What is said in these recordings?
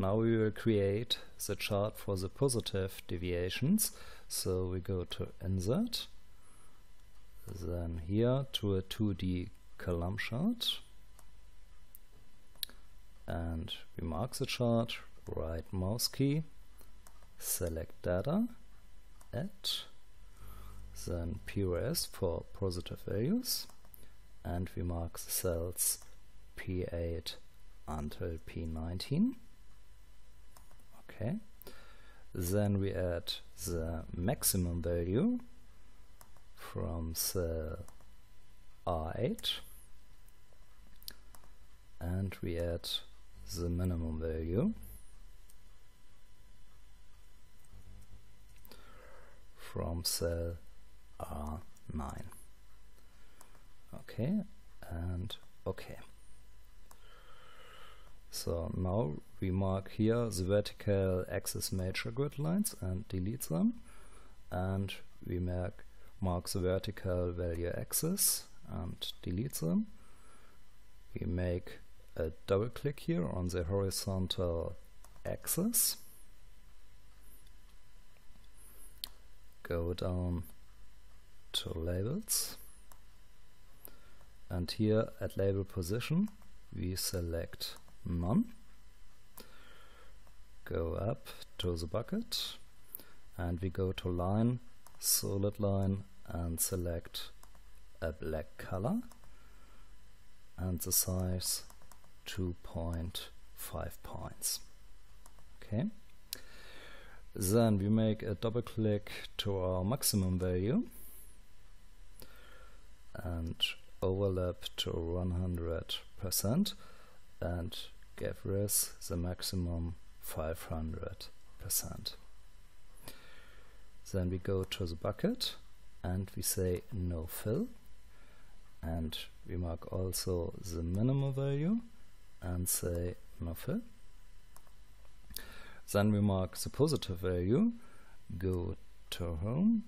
now we will create the chart for the positive deviations. So we go to Insert, then here to a 2D column chart, and we mark the chart, right mouse key, select data, add, then POS for positive values, and we mark the cells P8 until P19. Okay, then we add the maximum value from cell R8, and we add the minimum value from cell R9. Okay, and okay. So now we mark here the vertical axis major grid lines and delete them, and we mark the vertical value axis and delete them. We make a double click here on the horizontal axis, go down to labels, and here at label position we select none, go up to the bucket, and we go to line, solid line, and select a black color and the size 2.5 points. Okay, then we make a double click to our maximum value and overlap to 100% and give this the maximum 500%. Then we go to the bucket and we say no fill, and we mark also the minimum value and say no fill. Then we mark the positive value, go to home,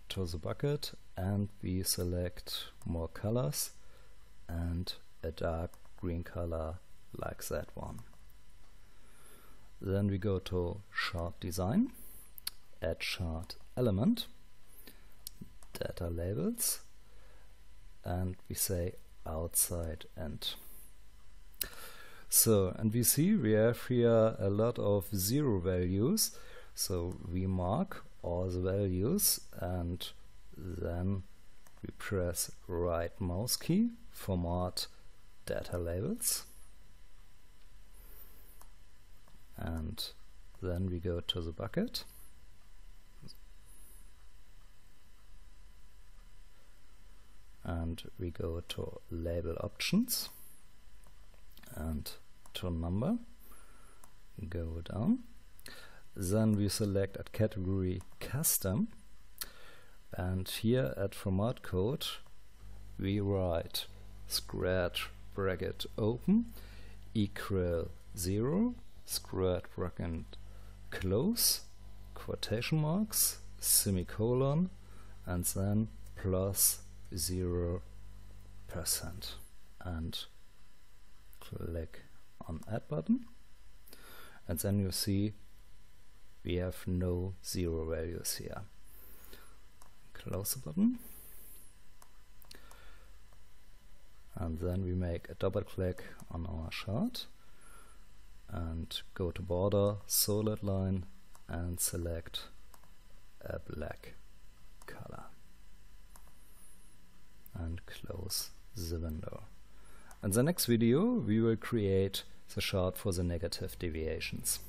to the bucket, and we select more colors and a dark green color like that one. Then we go to chart design, add chart element, data labels, and we say outside end. So, and we see we have here a lot of zero values, so we mark all the values and then we press right mouse key, format data labels, and then we go to the bucket and we go to label options and to number, go down, then we select at category custom, and here at format code we write square bracket open equal 0 square bracket close quotation marks semicolon and then plus 0%, and click on add button, and then you see we have no zero values here. Close the button, and then we make a double click on our chart and go to border, solid line, and select a black color and close the window. In the next video we will create the chart for the negative deviations.